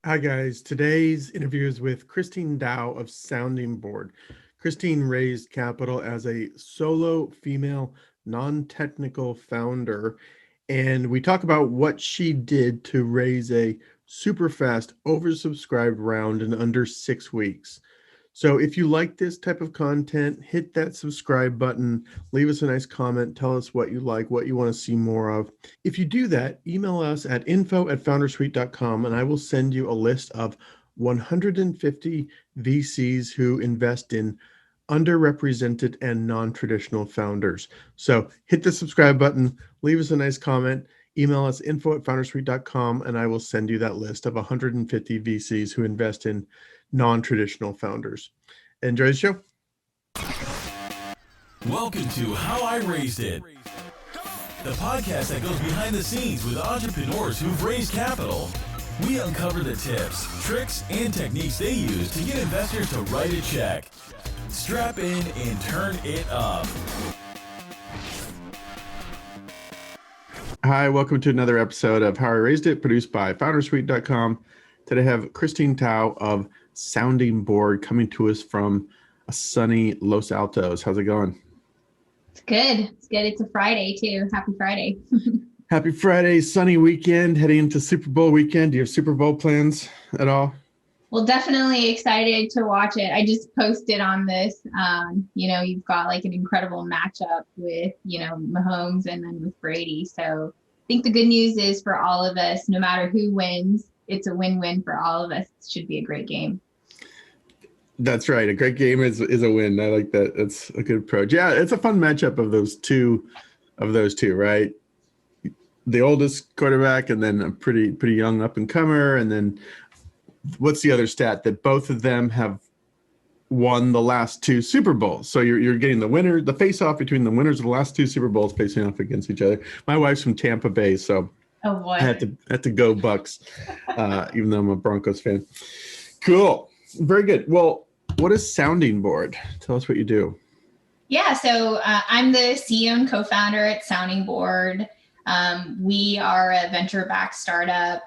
Hi, guys. Today's interview is with Christine Dow of Sounding Board. Christine raised capital as a solo female, non-technical founder, and we talk about what she did to raise a super fast, oversubscribed round in under 6 weeks. So if you like this type of content, hit that subscribe button, leave us a nice comment, tell us what you like, what you want to see more of. If you do that, email us at info@foundersuite.com and I will send you a list of 150 VCs who invest in underrepresented and non-traditional founders. So hit the subscribe button, leave us a nice comment, email us info@foundersuite.com, and I will send you that list of 150 VCs who invest in non-traditional founders. Enjoy the show. Welcome to How I Raised It, the podcast that goes behind the scenes with entrepreneurs who've raised capital. We uncover the tips, tricks, and techniques they use to get investors to write a check. Strap in and turn it up. Hi, welcome to another episode of How I Raised It, produced by foundersuite.com. Today I have Christine Dow of Sounding Board coming to us from a sunny Los Altos. How's it going? It's good. It's good. It's a Friday too. Happy Friday. Happy Friday, sunny weekend, heading into Super Bowl weekend. Do you have Super Bowl plans at all? Well, definitely excited to watch it. I just posted on this, you've got like an incredible matchup with, Mahomes and then with Brady. So I think the good news is for all of us, no matter who wins, it's a win-win for all of us. It should be a great game. That's right. A great game is a win. I like that. That's a good approach. Yeah, it's a fun matchup of those two, right? The oldest quarterback and then a pretty young up and comer. And then what's the other stat? That both of them have won the last two Super Bowls. So you're getting the face-off between the winners of the last two Super Bowls facing off against each other. My wife's from Tampa Bay, so Oh boy. I had to go Bucks, even though I'm a Broncos fan. Cool. Very good. Well, what is Sounding Board? Tell us what you do. Yeah, so I'm the CEO and co-founder at Sounding Board. We are a venture-backed startup,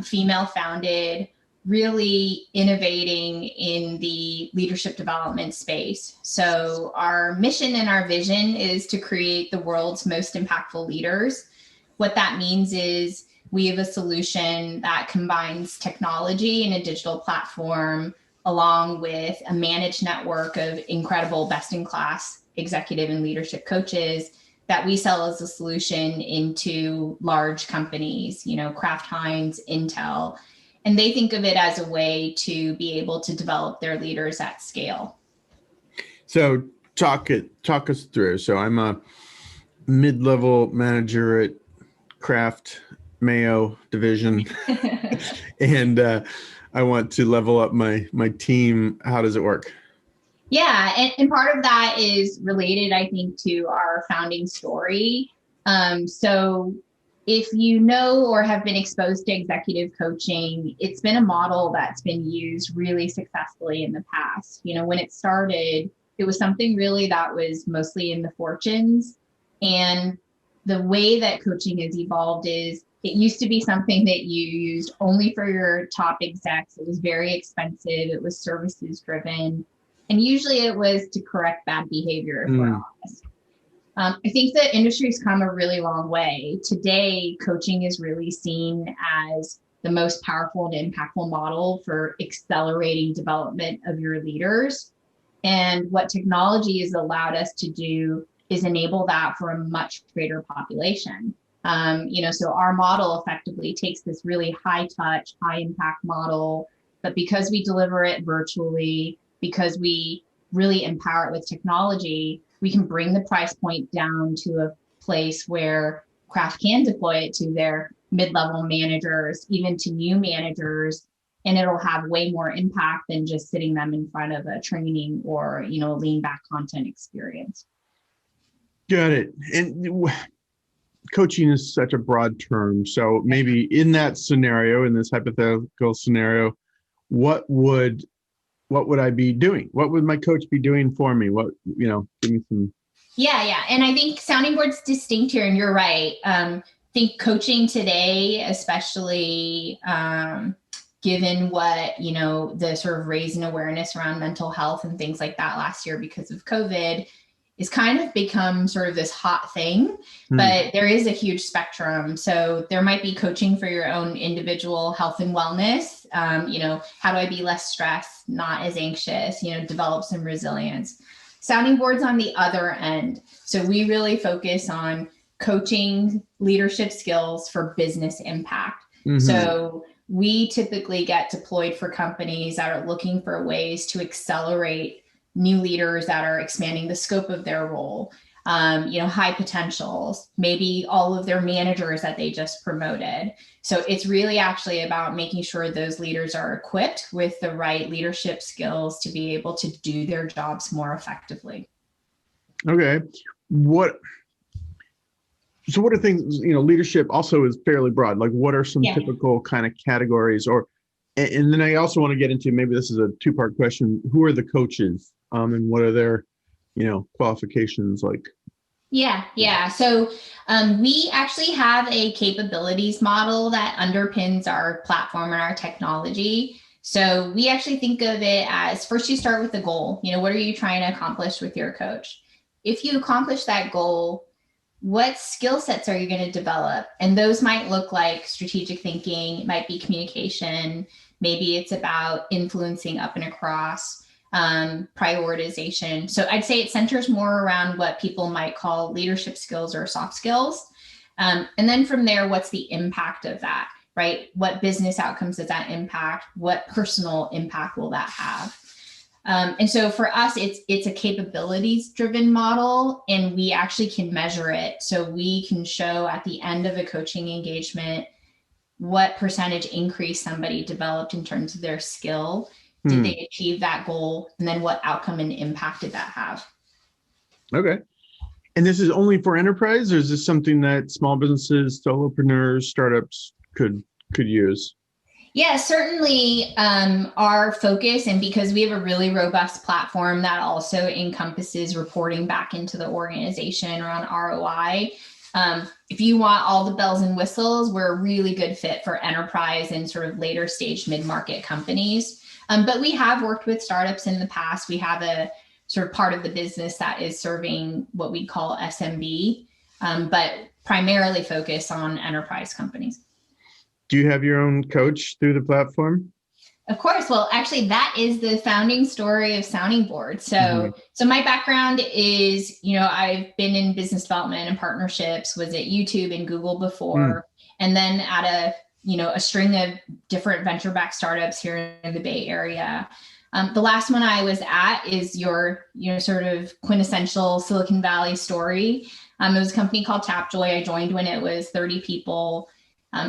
female-founded, really innovating in the leadership development space. So our mission and our vision is to create the world's most impactful leaders. What that means is we have a solution that combines technology and a digital platform along with a managed network of incredible best-in-class executive and leadership coaches that we sell as a solution into large companies, Kraft Heinz, Intel, and they think of it as a way to be able to develop their leaders at scale. So talk us through. So I'm a mid-level manager at Kraft Mayo division, and I want to level up my team. How does it work? Yeah, and part of that is related, I think, to our founding story. So if you know or have been exposed to executive coaching, it's been a model that's been used really successfully in the past. When it started, it was something really that was mostly in the fortunes. And the way that coaching has evolved is it used to be something that you used only for your top execs. It was very expensive. It was services driven. And usually it was to correct bad behavior, if we're honest. I think the industry's come a really long way. Today, coaching is really seen as the most powerful and impactful model for accelerating development of your leaders. And what technology has allowed us to do is enable that for a much greater population. So our model effectively takes this really high touch, high impact model, but because we deliver it virtually, because we really empower it with technology, we can bring the price point down to a place where Kraft can deploy it to their mid-level managers, even to new managers, and it'll have way more impact than just sitting them in front of a training or, lean back content experience. Got it. And coaching is such a broad term. So maybe in that scenario, in this hypothetical scenario, what would I be doing? What would my coach be doing for me? Give me some. Yeah. And I think Sounding Board's distinct here, and you're right. I think coaching today, especially given what, the sort of raise in awareness around mental health and things like that last year because of COVID, is kind of become sort of this hot thing, but there is a huge spectrum. So there might be coaching for your own individual health and wellness. How do I be less stressed, not as anxious, develop some resilience. Sounding boards on the other end. So we really focus on coaching leadership skills for business impact. So we typically get deployed for companies that are looking for ways to accelerate new leaders that are expanding the scope of their role, high potentials, maybe all of their managers that they just promoted. So it's really actually about making sure those leaders are equipped with the right leadership skills to be able to do their jobs more effectively. Okay. So what are things, leadership also is fairly broad. Like what are some typical kind of categories and then I also want to get into, maybe this is a two-part question. Who are the coaches and what are their, qualifications like? Yeah. So we actually have a capabilities model that underpins our platform and our technology. So we actually think of it as, first you start with the goal. What are you trying to accomplish with your coach? If you accomplish that goal, what skill sets are you going to develop? And those might look like strategic thinking, it might be communication, maybe it's about influencing up and across, prioritization. So I'd say it centers more around what people might call leadership skills or soft skills. And then from there, what's the impact of that, right? What business outcomes does that impact? What personal impact will that have? And so for us, it's a capabilities driven model, and we actually can measure it. So we can show at the end of a coaching engagement what percentage increase somebody developed in terms of their skill. Did they achieve that goal? And then what outcome and impact did that have? Okay. And this is only for enterprise, or is this something that small businesses, solopreneurs, startups could use? Yeah, certainly our focus, and because we have a really robust platform that also encompasses reporting back into the organization around ROI. If you want all the bells and whistles, we're a really good fit for enterprise and sort of later stage mid-market companies. But we have worked with startups in the past. We have a sort of part of the business that is serving what we call SMB, but primarily focus on enterprise companies. Do you have your own coach through the platform? Of course. Well, actually, that is the founding story of Sounding Board. So my background is, I've been in business development and partnerships, was at YouTube and Google before, and then at a string of different venture-backed startups here in the Bay Area. The last one I was at is your sort of quintessential Silicon Valley story. It was a company called Tapjoy. I joined when it was 30 people.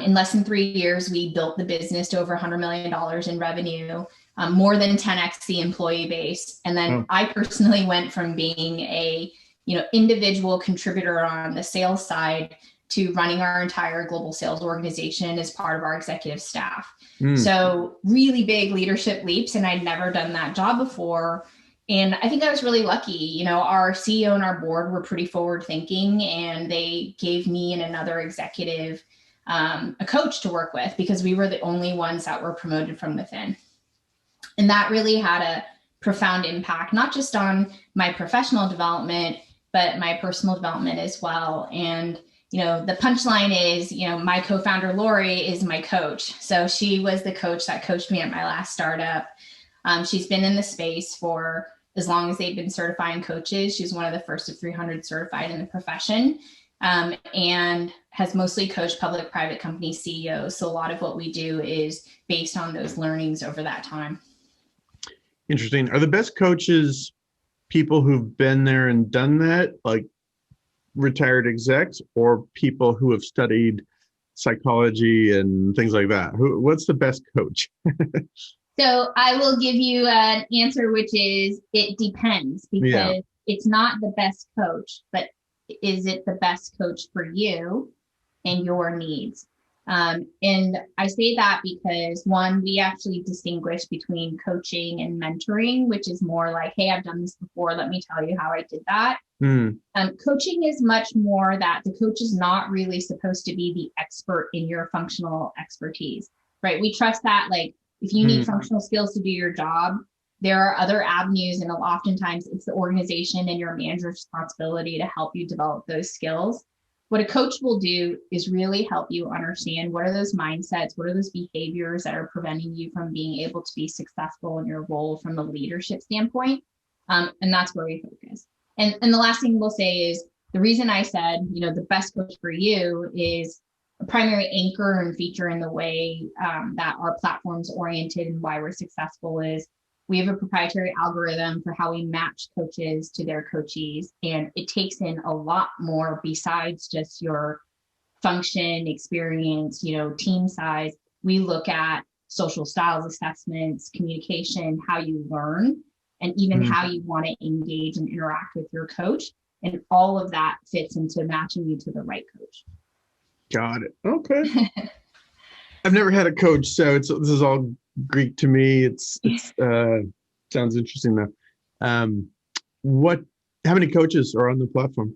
In less than 3 years, we built the business to over $100 million in revenue, more than 10x the employee base. And then I personally went from being a individual contributor on the sales side to running our entire global sales organization as part of our executive staff. So really big leadership leaps, and I'd never done that job before. And I think I was really lucky. Our CEO and our board were pretty forward thinking, and they gave me and another executive a coach to work with, because we were the only ones that were promoted from within. And that really had a profound impact, not just on my professional development, but my personal development as well. And, the punchline is, my co-founder, Lori, is my coach. So she was the coach that coached me at my last startup. She's been in the space for as long as they've been certifying coaches. She's one of the first of 300 certified in the profession. And has mostly coached public-private company CEOs. So a lot of what we do is based on those learnings over that time. Interesting. Are the best coaches people who've been there and done that, like retired execs, or people who have studied psychology and things like that? What's the best coach? So I will give you an answer, which is it depends, because it's not the best coach, but is it the best coach for you and your needs? And I say that because, one, we actually distinguish between coaching and mentoring, which is more like, hey, I've done this before, let me tell you how I did that. Coaching is much more that the coach is not really supposed to be the expert in your functional expertise. right? We trust that, like, if you need functional skills to do your job, there are other avenues, and oftentimes it's the organization and your manager's responsibility to help you develop those skills. What a coach will do is really help you understand what are those mindsets, what are those behaviors that are preventing you from being able to be successful in your role from a leadership standpoint. And that's where we focus. And the last thing we'll say is, the reason I said, the best coach for you is a primary anchor and feature in the way that our platform's oriented and why we're successful is we have a proprietary algorithm for how we match coaches to their coachees. And it takes in a lot more besides just your function, experience, team size. We look at social styles assessments, communication, how you learn, and even how you want to engage and interact with your coach. And all of that fits into matching you to the right coach. Got it. Okay. I've never had a coach, so this is all Greek to me. It's sounds interesting though. How many coaches are on the platform?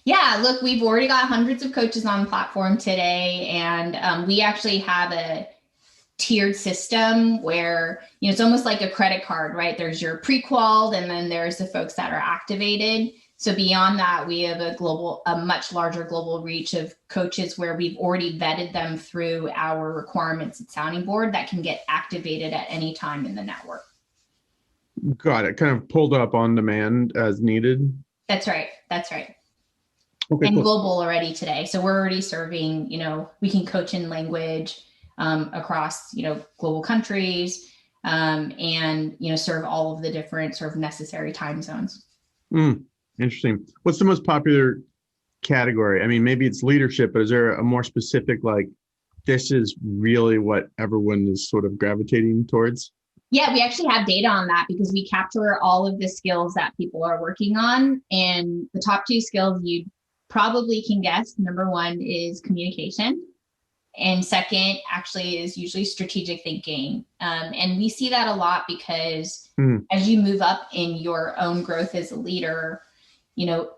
Yeah, look, we've already got hundreds of coaches on the platform today, and we actually have a tiered system where it's almost like a credit card, right? There's your pre-qualified, and then there's the folks that are activated. So beyond that, we have a much larger global reach of coaches where we've already vetted them through our requirements at Sounding Board that can get activated at any time in the network. Got it. Kind of pulled up on demand as needed. That's right. Okay, and cool. Global already today. So we're already serving, we can coach in language across, global countries and, serve all of the different sort of necessary time zones. Interesting. What's the most popular category? I mean, maybe it's leadership, but is there a more specific, like, this is really what everyone is sort of gravitating towards? Yeah, we actually have data on that because we capture all of the skills that people are working on. And the top two skills you probably can guess, number one is communication. And second actually is usually strategic thinking. And we see that a lot because as you move up in your own growth as a leader,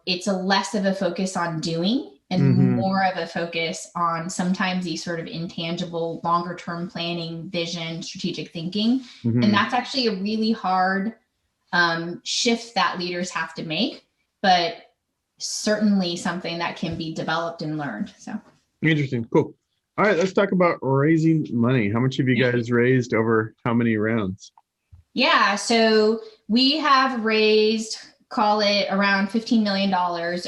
it's a less of a focus on doing and more of a focus on sometimes these sort of intangible, longer term planning, vision, strategic thinking. And that's actually a really hard shift that leaders have to make, but certainly something that can be developed and learned. So interesting. Cool. All right, let's talk about raising money. How much have you guys raised over how many rounds? Yeah, so we have raised, call it around $15 million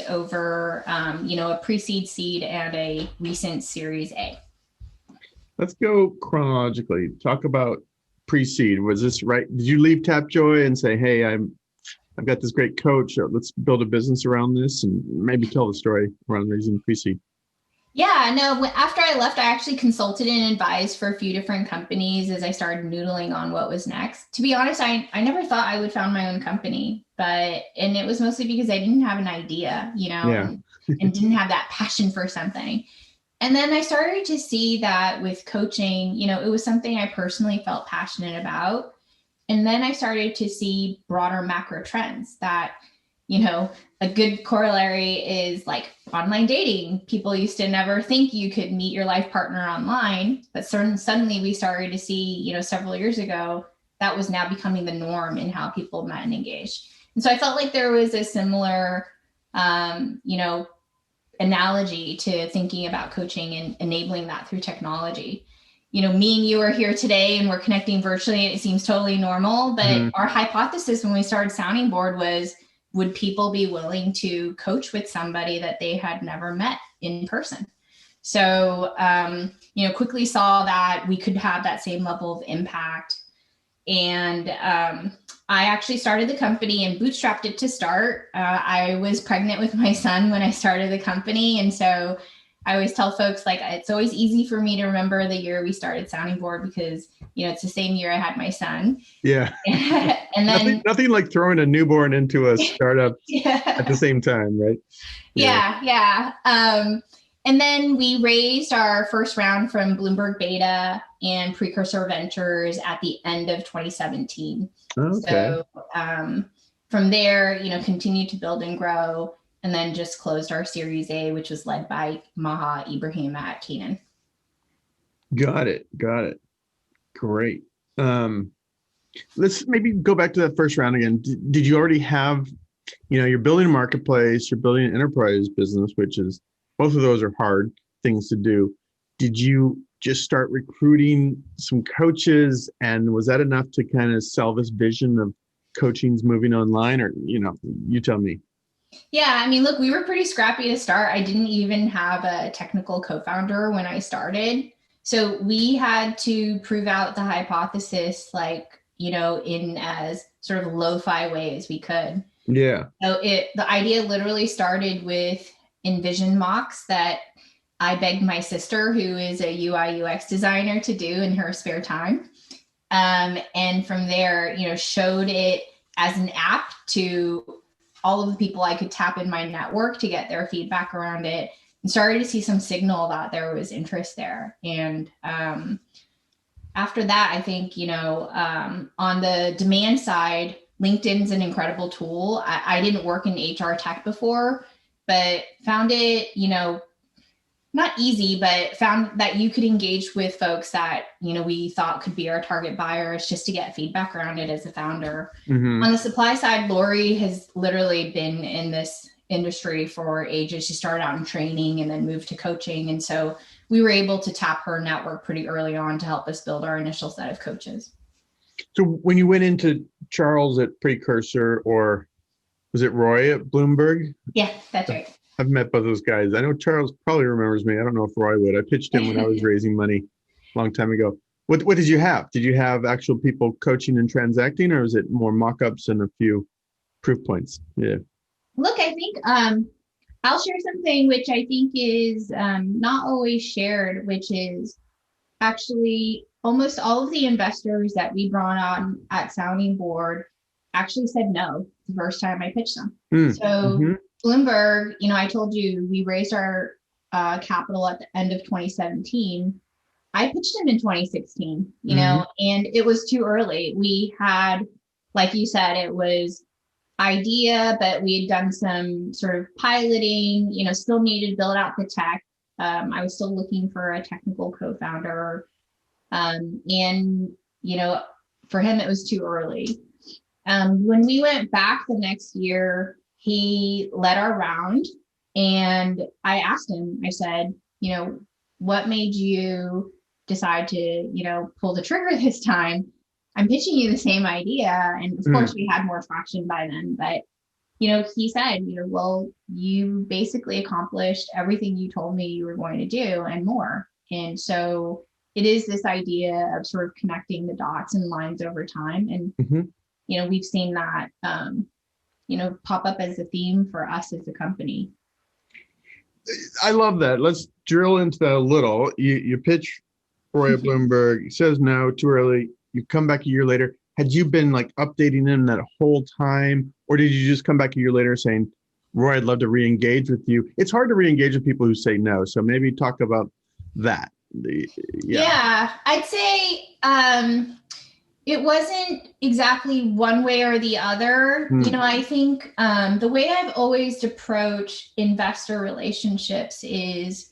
over, a pre-seed, seed, and a recent Series A. Let's go chronologically. Talk about pre-seed. Was this right? Did you leave Tapjoy and say, hey, I've got this great coach. Let's build a business around this, and maybe tell the story around raising pre-seed? Yeah, no, after I left, I actually consulted and advised for a few different companies as I started noodling on what was next. To be honest, I never thought I would found my own company, and it was mostly because I didn't have an idea, and didn't have that passion for something. And then I started to see that with coaching, it was something I personally felt passionate about. And then I started to see broader macro trends that, a good corollary is like online dating. People used to never think you could meet your life partner online, but suddenly we started to see, several years ago, that was now becoming the norm in how people met and engaged. And so I felt like there was a similar, analogy to thinking about coaching and enabling that through technology. Me and you are here today and we're connecting virtually, and it seems totally normal, but our hypothesis when we started Sounding Board was, would people be willing to coach with somebody that they had never met in person? So, quickly saw that we could have that same level of impact. And I actually started the company and bootstrapped it to start. I was pregnant with my son when I started the company. And so I always tell folks, like, it's always easy for me to remember the year we started Sounding Board because, it's the same year I had my son. Yeah. And then nothing like throwing a newborn into a startup at the same time, right? Yeah. And then we raised our first round from Bloomberg Beta and Precursor Ventures at the end of 2017. Okay. So from there, continued to build and grow, and then just closed our Series A, which was led by Maha Ibrahim at Canaan. Got it. Got it. Great. Um, let's maybe go back to that first round again. Did you already have, you're building a marketplace, you're building an enterprise business, which is both of those are hard things to do. Did you just start recruiting some coaches, and was that enough to kind of sell this vision of coaching's moving online, or, you tell me. Yeah, I mean, look, we were pretty scrappy to start. I didn't even have a technical co-founder when I started. So we had to prove out the hypothesis, like, in as sort of lo-fi way as we could. Yeah. So the idea literally started with Envision mocks that I begged my sister, who is a UI UX designer, to do in her spare time. And from there, showed it as an app to all of the people I could tap in my network to get their feedback around it, and started to see some signal that there was interest there. And after that, I think, on the demand side, LinkedIn's an incredible tool. I didn't work in HR tech before, but found it, not easy, but found that you could engage with folks that, we thought could be our target buyers, just to get feedback around it as a founder. Mm-hmm. On the supply side, Lori has literally been in this industry for ages. She started out in training and then moved to coaching. And so we were able to tap her network pretty early on to help us build our initial set of coaches. So when you went into Charles at Precursor, or was it Roy at Bloomberg? Yeah, that's right. I've met both those guys. I know Charles probably remembers me. I don't know if Roy would. I pitched him when I was raising money a long time ago. What did you have? Did you have actual people coaching and transacting, or was it more mock-ups and a few proof points? Yeah. Look, I think I'll share something which I think is not always shared, which is actually almost all of the investors that we brought on at Sounding Board actually said no the first time I pitched them. So Bloomberg, I told you we raised our capital at the end of 2017. I pitched them in 2016, and it was too early. We had, like you said, it was idea, but we had done some sort of piloting, still needed to build out the tech. I was still looking for a technical co-founder. And, for him, it was too early. When we went back the next year, he led our round, and I asked him, I said, what made you decide to, pull the trigger this time? I'm pitching you the same idea. And of course we had more traction by then, but, he said, well, you basically accomplished everything you told me you were going to do and more. And so it is this idea of sort of connecting the dots and lines over time. And, we've seen that, pop up as a theme for us as a company. I love that. Let's drill into that a little. You pitch Roy at Bloomberg. He says no, too early. You come back a year later. Had you been like updating him that whole time, or did you just come back a year later saying, Roy, I'd love to re-engage with you? It's hard to re-engage with people who say no. So maybe talk about that. Yeah, I'd say it wasn't exactly one way or the other. I think the way I've always approached investor relationships is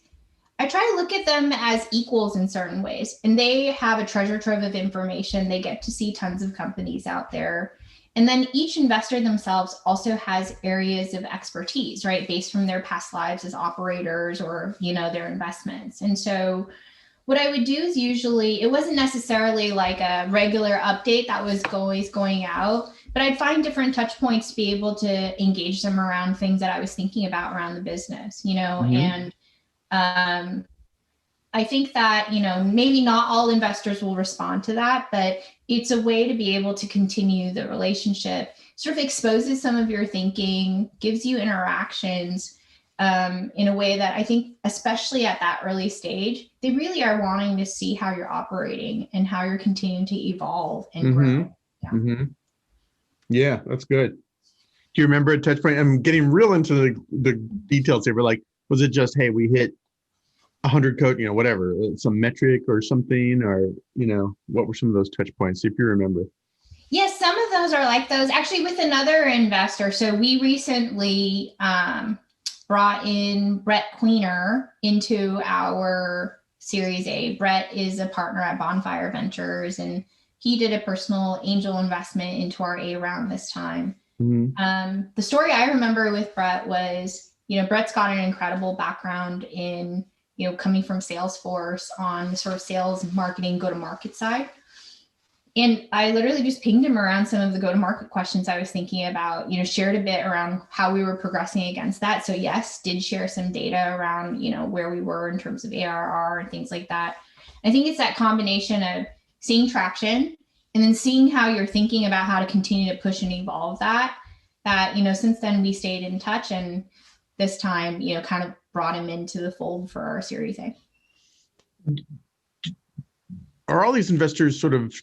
I try to look at them as equals in certain ways, and they have a treasure trove of information. They get to see tons of companies out there. And then each investor themselves also has areas of expertise, right? Based from their past lives as operators or, their investments. And so what I would do is usually, it wasn't necessarily like a regular update that was always going out, but I'd find different touch points to be able to engage them around things that I was thinking about around the business, and I think that, maybe not all investors will respond to that, but it's a way to be able to continue the relationship, sort of exposes some of your thinking, gives you interactions in a way that I think, especially at that early stage, they really are wanting to see how you're operating and how you're continuing to evolve and grow. Yeah. Yeah, that's good. Do you remember a touch point? I'm getting real into the details here, but like, was it just, hey, we hit 100 whatever, some metric or something, or, what were some of those touch points, if you remember? Yes, some of those are like those. Actually, with another investor. So we recently brought in Brett Queener into our Series A. Brett is a partner at Bonfire Ventures, and he did a personal angel investment into our A round this time. The story I remember with Brett was, Brett's got an incredible background in, coming from Salesforce on the sort of sales, marketing, go-to-market side. And I literally just pinged him around some of the go-to-market questions I was thinking about, shared a bit around how we were progressing against that. So yes, did share some data around, where we were in terms of ARR and things like that. I think it's that combination of seeing traction and then seeing how you're thinking about how to continue to push and evolve that, since then we stayed in touch, and this time, kind of brought him into the fold for our Series A. Are all these investors sort of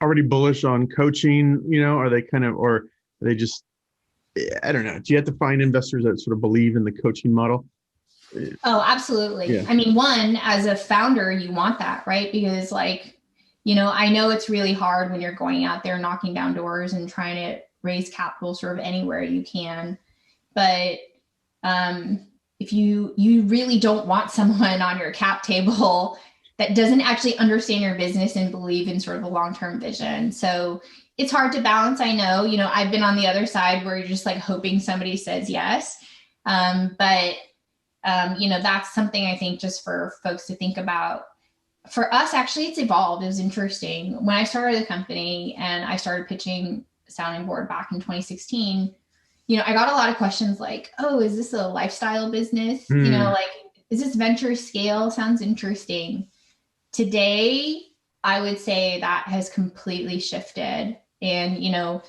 already bullish on coaching? Are they or are they just, I don't know. Do you have to find investors that sort of believe in the coaching model? Oh, absolutely. Yeah. I mean, one, as a founder, you want that, right? Because I know it's really hard when you're going out there knocking down doors and trying to raise capital sort of anywhere you can. But if you really don't want someone on your cap table that doesn't actually understand your business and believe in sort of a long-term vision. So it's hard to balance. I know, I've been on the other side where you're just like hoping somebody says yes. But that's something I think just for folks to think about. For us, actually, it's evolved. It was interesting. When I started the company and I started pitching Sounding Board back in 2016, I got a lot of questions like, oh, is this a lifestyle business? Is this venture scale? Sounds interesting. Today, I would say that has completely shifted. And,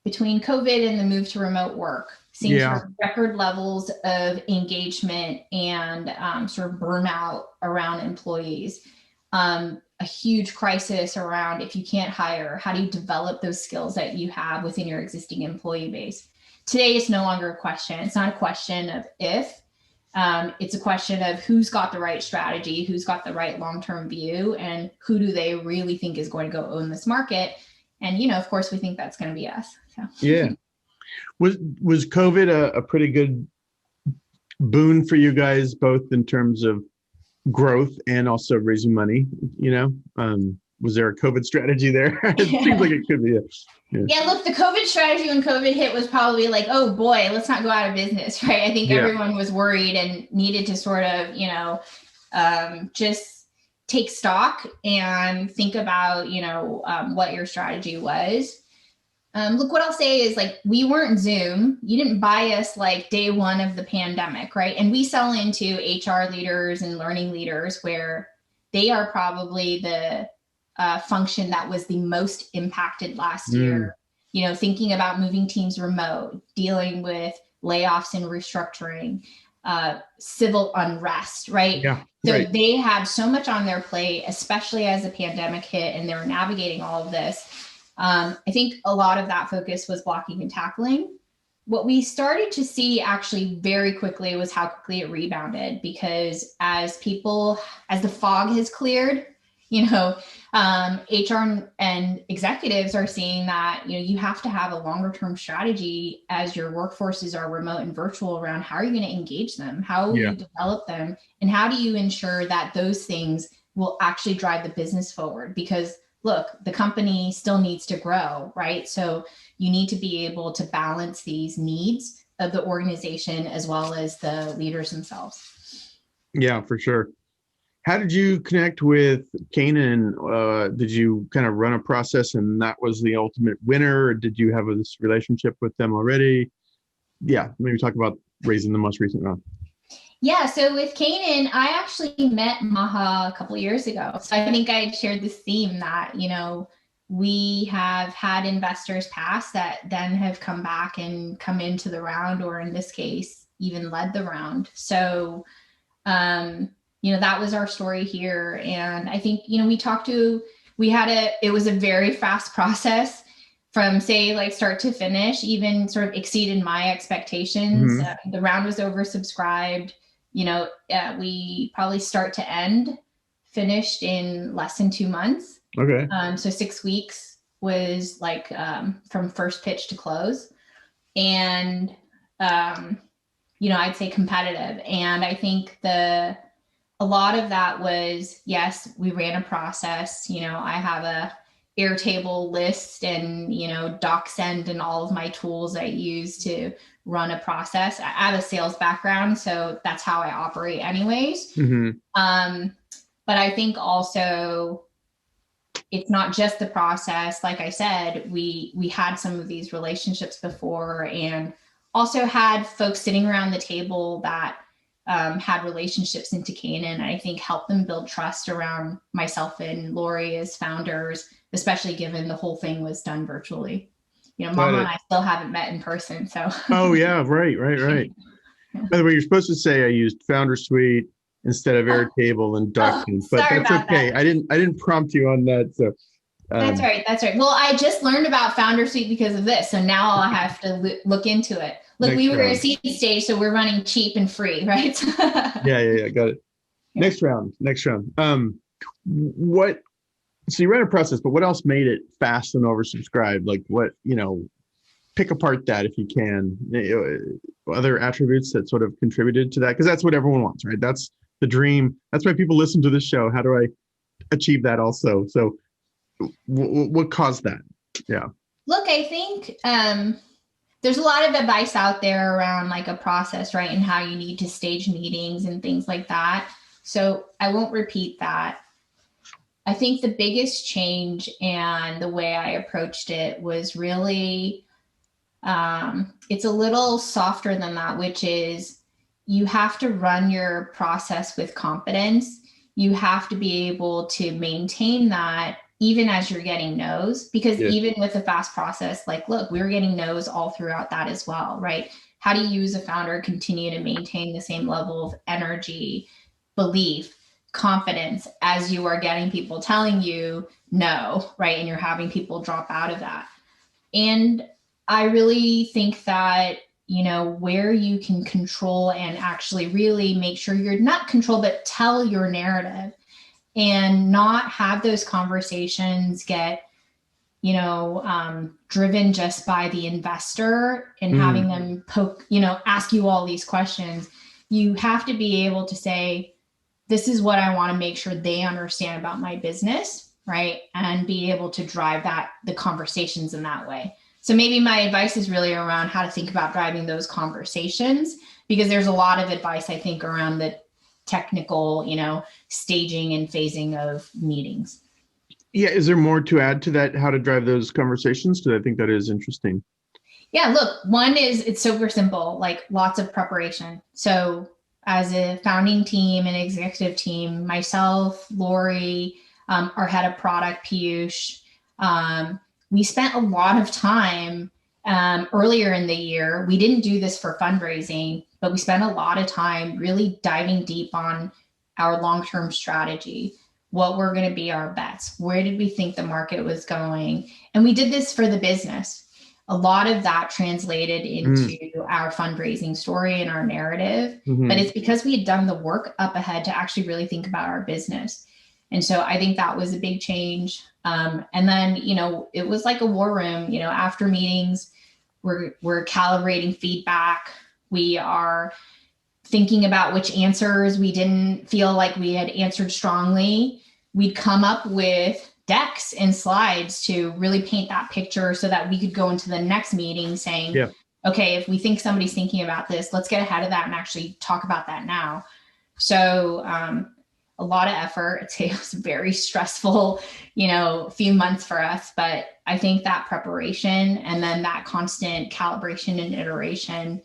between COVID and the move to remote work, seeing sort of record levels of engagement and sort of burnout around employees. A huge crisis around, if you can't hire, how do you develop those skills that you have within your existing employee base? Today, it's no longer a question. It's not a question of if, it's a question of who's got the right strategy, who's got the right long-term view, and who do they really think is going to go own this market? And, of course, we think that's going to be us. So. Yeah. Was COVID a pretty good boon for you guys, both in terms of growth and also raising money? Was there a COVID strategy there? It seems like it could be. Yeah, look, the COVID strategy when COVID hit was probably like, oh boy, let's not go out of business, right? I think everyone was worried and needed to sort of, just take stock and think about, what your strategy was. Look, what I'll say is we weren't Zoom. You didn't buy us day one of the pandemic, right? And we sell into HR leaders and learning leaders where they are probably the function that was the most impacted last year, thinking about moving teams remote, dealing with layoffs and restructuring, civil unrest, right? Yeah, so right. They had so much on their plate, especially as the pandemic hit and they were navigating all of this. I think a lot of that focus was blocking and tackling. What we started to see actually very quickly was how quickly it rebounded, because as the fog has cleared, HR and executives are seeing that, you have to have a longer term strategy as your workforces are remote and virtual around how are you going to engage them? How will you develop them? And how do you ensure that those things will actually drive the business forward? Because look, the company still needs to grow, right? So you need to be able to balance these needs of the organization as well as the leaders themselves. Yeah, for sure. How did you connect with Canaan? Did you kind of run a process and that was the ultimate winner? Or did you have this relationship with them already? Yeah, maybe talk about raising the most recent round. Yeah, so with Canaan, I actually met Maha a couple of years ago. So I think I shared this theme that, we have had investors pass that then have come back and come into the round, or in this case, even led the round. So, that was our story here. And I think, it was a very fast process from say start to finish, even sort of exceeded my expectations. The round was oversubscribed. We probably start to end finished in less than 2 months. Okay. So 6 weeks was from first pitch to close. And, I'd say competitive. And I think the a lot of that was, yes, we ran a process. I have a Airtable list and, DocSend and all of my tools I use to run a process. I have a sales background, so that's how I operate anyways. Mm-hmm. But I think also it's not just the process. Like I said, we had some of these relationships before, and also had folks sitting around the table that had relationships into Canaan. I think helped them build trust around myself and Lori as founders, especially given the whole thing was done virtually. Mama and I still haven't met in person. So. Oh yeah, right. By the way, you're supposed to say I used Founder Suite instead of Airtable and DocSend, but that's okay. I didn't prompt you on that. So That's right. Well, I just learned about Founder Suite because of this, so now I'll have to look into it. Look, we were at a seed stage, so we're running cheap and free, right? Yeah. Got it. Yeah. Next round. So you ran a process, but what else made it fast and oversubscribed? Like what, pick apart that if you can. Other attributes that sort of contributed to that, because that's what everyone wants, right? That's the dream. That's why people listen to this show. How do I achieve that also? So what caused that? Yeah. Look, I think there's a lot of advice out there around like a process, right? And how you need to stage meetings and things like that. So I won't repeat that. I think the biggest change and the way I approached it was really, it's a little softer than that, which is you have to run your process with confidence. You have to be able to maintain that even as you're getting no's, because even with a fast process, like, look, we were getting no's all throughout that as well, right? How do you as a founder continue to maintain the same level of energy, belief, confidence as you are getting people telling you no, right? And you're having people drop out of that. And I really think that, where you can control and actually really make sure you're not control, but tell your narrative and not have those conversations get, driven just by the investor and having them ask you all these questions. You have to be able to say, this is what I want to make sure they understand about my business, right? And be able to drive the conversations in that way. So maybe my advice is really around how to think about driving those conversations, because there's a lot of advice, I think, around the technical, staging and phasing of meetings. Yeah. Is there more to add to that? How to drive those conversations? Because I think that is interesting. Yeah. Look, one is it's super simple, like lots of preparation. So as a founding team and executive team, myself, Lori, our head of product, Piyush, we spent a lot of time earlier in the year. We didn't do this for fundraising, but we spent a lot of time really diving deep on our long-term strategy. What were going to be our bets? Where did we think the market was going? And we did this for the business. A lot of that translated into our fundraising story and our narrative, but it's because we had done the work up ahead to actually really think about our business. And so I think that was a big change. And then, it was like a war room, after meetings, we're calibrating feedback. We are thinking about which answers we didn't feel like we had answered strongly. We'd come up with decks and slides to really paint that picture so that we could go into the next meeting saying, okay, if we think somebody's thinking about this, let's get ahead of that and actually talk about that now. So a lot of effort. It was very stressful, few months for us, but I think that preparation and then that constant calibration and iteration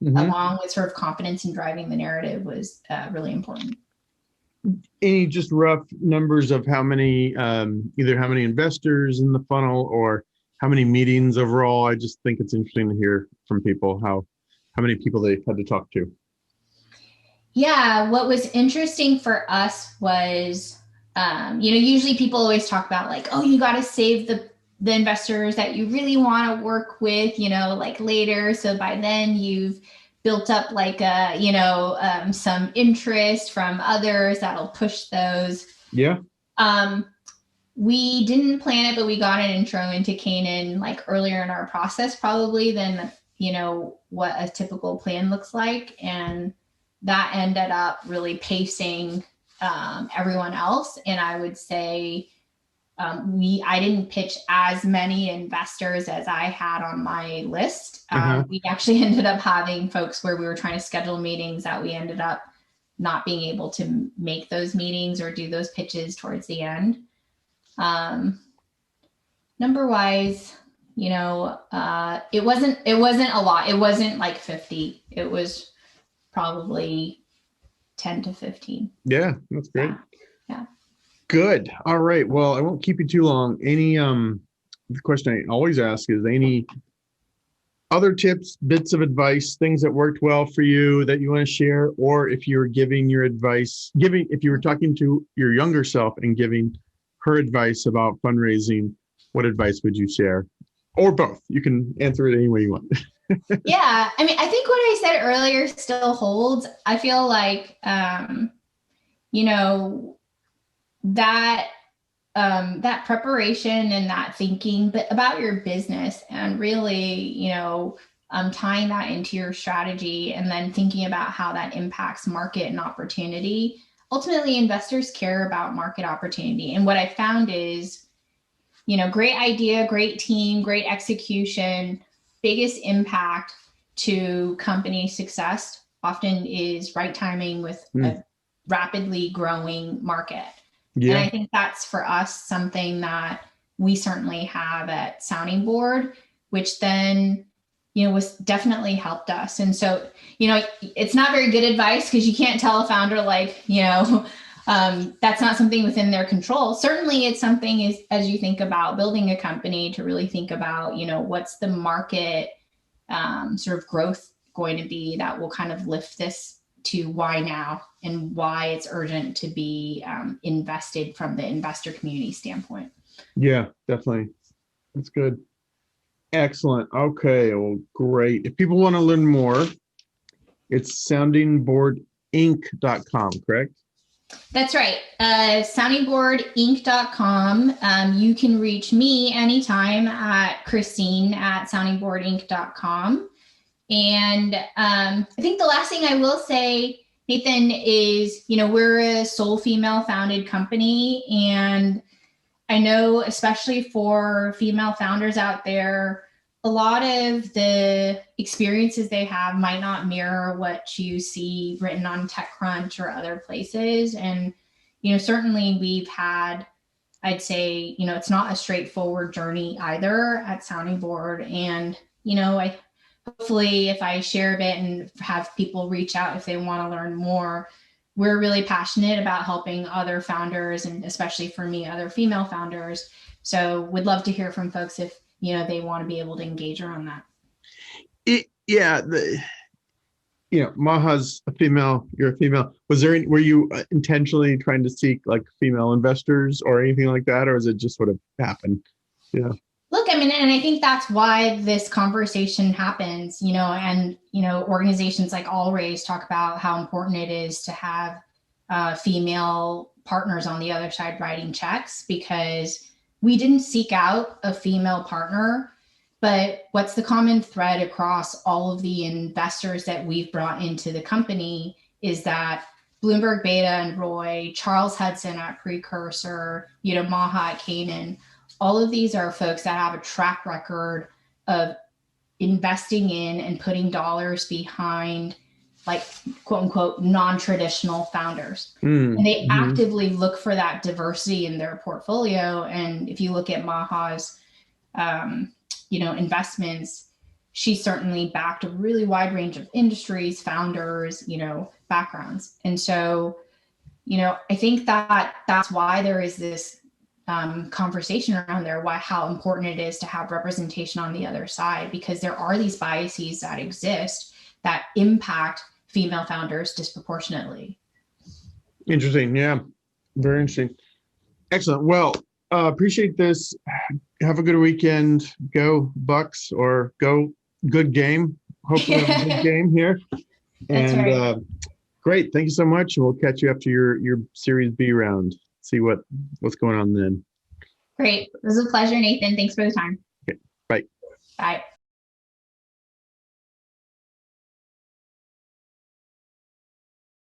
along with sort of confidence in driving the narrative was really important. Any just rough numbers of how many, either how many investors in the funnel or how many meetings overall? I just think it's interesting to hear from people how many people they had to talk to. Yeah, what was interesting for us was, usually people always talk about like, oh, you got to save the investors that you really want to work with, like later. So by then you've built up like some interest from others that'll push those. Yeah. We didn't plan it, but we got an intro into Canaan like earlier in our process, probably than, what a typical plan looks like. And that ended up really pacing everyone else. And I would say I didn't pitch as many investors as I had on my list. We actually ended up having folks where we were trying to schedule meetings that we ended up not being able to make those meetings or do those pitches towards the end. Number wise, it wasn't a lot. It wasn't like 50. It was probably 10 to 15. Yeah, that's great. Yeah. Good. All right. Well, I won't keep you too long. The question I always ask is any other tips, bits of advice, things that worked well for you that you want to share, or if you were giving your advice, if you were talking to your younger self and giving her advice about fundraising, what advice would you share? Or both. You can answer it any way you want. Yeah. I mean, I think what I said earlier still holds. I feel like, that preparation and that thinking but about your business and really, tying that into your strategy and then thinking about how that impacts market and opportunity. Ultimately, investors care about market opportunity. And what I found is, great idea, great team, great execution, biggest impact to company success often is right timing with a rapidly growing market. Yeah. And I think that's for us something that we certainly have at Sounding Board, which then, was definitely helped us. And so, it's not very good advice because you can't tell a founder that's not something within their control. Certainly it's something as you think about building a company to really think about, what's the market sort of growth going to be that will kind of lift this to why now and why it's urgent to be invested from the investor community standpoint. Yeah, definitely. That's good. Excellent. Okay. Well, great. If people want to learn more, it's soundingboardinc.com, correct? That's right. Soundingboardinc.com. You can reach me anytime at Christine@soundingboardinc.com. And I think the last thing I will say, Nathan, is, we're a sole female founded company. And I know, especially for female founders out there, a lot of the experiences they have might not mirror what you see written on TechCrunch or other places. And, certainly we've had, I'd say, it's not a straightforward journey either at Sounding Board. And, hopefully if I share a bit and have people reach out if they want to learn more, we're really passionate about helping other founders and especially for me, other female founders. So would love to hear from folks if, they want to be able to engage around that. Maha's a female, you're a female. Were you intentionally trying to seek like female investors or anything like that? Or is it just sort of happened? Yeah. Look, and I think that's why this conversation happens, and, organizations like All Raise talk about how important it is to have female partners on the other side writing checks, because we didn't seek out a female partner, but what's the common thread across all of the investors that we've brought into the company is that Bloomberg Beta and Roy, Charles Hudson at Precursor, Maha at Canaan, all of these are folks that have a track record of investing in and putting dollars behind, like, quote unquote, non-traditional founders. And they actively look for that diversity in their portfolio. And if you look at Maha's, investments, she certainly backed a really wide range of industries, founders, backgrounds. And so, I think that's why there is this conversation around there, how important it is to have representation on the other side, because there are these biases that exist that impact female founders disproportionately. Interesting. Yeah. Very interesting. Excellent. Well, appreciate this. Have a good weekend. Go Bucks, or go good game. Hopefully have a good game here. And right. Great. Thank you so much. And we'll catch you after your Series B round. See what's going on then. Great. It was a pleasure, Nathan. Thanks for the time. Okay. Bye. Bye.